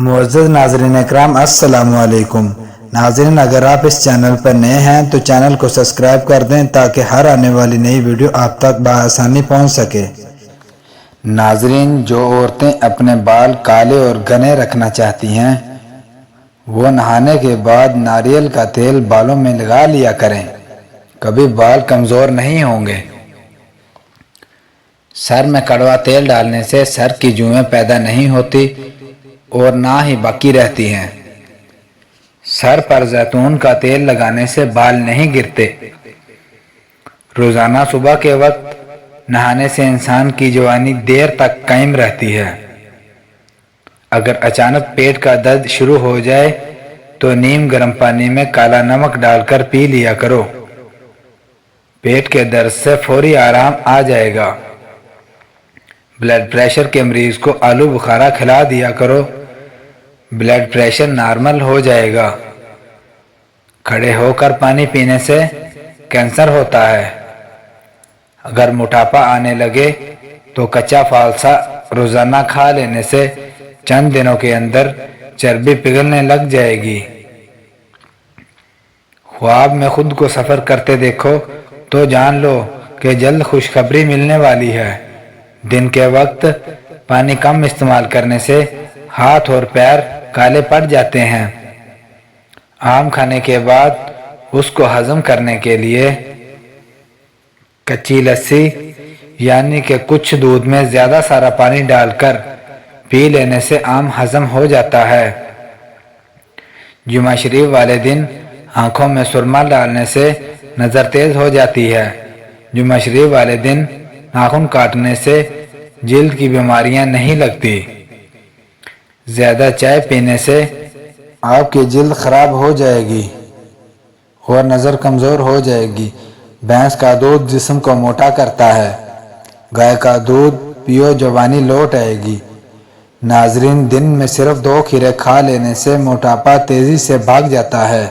معزز ناظرین اکرام السلام علیکم۔ ناظرین، اگر آپ اس چینل پر نئے ہیں تو چینل کو سبسکرائب کر دیں تاکہ ہر آنے والی نئی ویڈیو آپ تک بآسانی پہنچ سکے۔ ناظرین، جو عورتیں اپنے بال کالے اور گھنے رکھنا چاہتی ہیں وہ نہانے کے بعد ناریل کا تیل بالوں میں لگا لیا کریں، کبھی بال کمزور نہیں ہوں گے۔ سر میں کڑوا تیل ڈالنے سے سر کی جوئیں پیدا نہیں ہوتی اور نہ ہی باقی رہتی ہیں۔ سر پر زیتون کا تیل لگانے سے بال نہیں گرتے۔ روزانہ صبح کے وقت نہانے سے انسان کی جوانی دیر تک قائم رہتی ہے۔ اگر اچانک پیٹ کا درد شروع ہو جائے تو نیم گرم پانی میں کالا نمک ڈال کر پی لیا کرو، پیٹ کے درد سے فوری آرام آ جائے گا۔ بلڈ پریشر کے مریض کو آلو بخارا کھلا دیا کرو، بلڈ پریشر نارمل ہو جائے گا۔ کھڑے ہو کر پانی پینے سے کینسر ہوتا ہے۔ اگر موٹاپا آنے لگے تو کچا فالسا روزانہ کھا لینے سے چند دنوں کے اندر چربی پگھلنے لگ جائے گی۔ خواب میں خود کو سفر کرتے دیکھو تو جان لو کہ جلد خوشخبری ملنے والی ہے۔ دن کے وقت پانی کم استعمال کرنے سے ہاتھ اور پیر کالے پڑ جاتے ہیں۔ آم کھانے کے بعد اس کو ہضم کرنے کے لیے کچی لسی یعنی کہ کچھ دودھ میں زیادہ سارا پانی ڈال کر پی لینے سے آم ہضم ہو جاتا ہے۔ جمعہ شریف والے دن آنکھوں میں سرما ڈالنے سے نظر تیز ہو جاتی ہے۔ جمعہ شریف والے دن ناخن کاٹنے سے جلد کی بیماریاں نہیں لگتی۔ زیادہ چائے پینے سے آپ کی جلد خراب ہو جائے گی اور نظر کمزور ہو جائے گی۔ بھینس کا دودھ جسم کو موٹا کرتا ہے، گائے کا دودھ پیو جوانی لوٹ آئے گی۔ ناظرین، دن میں صرف 2 کھیرے کھا لینے سے موٹاپا تیزی سے بھاگ جاتا ہے۔